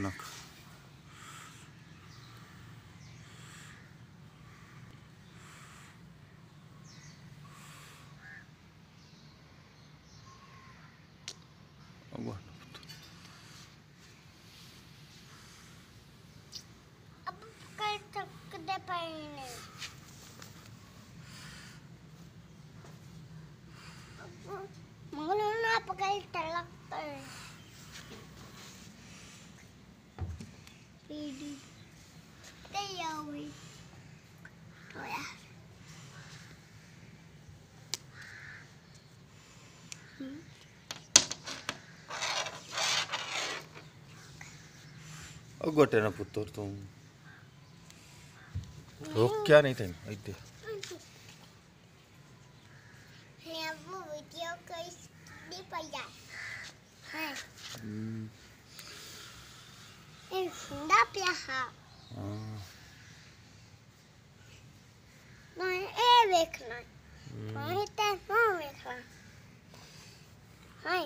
नख अब कर सकते पहले मंगलों ना पकड़ तलक कर पीड़ी तैयार हुई तो यार गोटे ना पुत्र तुम रोक क्या नहीं थे इतने वो वीडियो कहीं नहीं पाया है ये सुंदर प्याहा मैं ये देखना मैं तो देखना है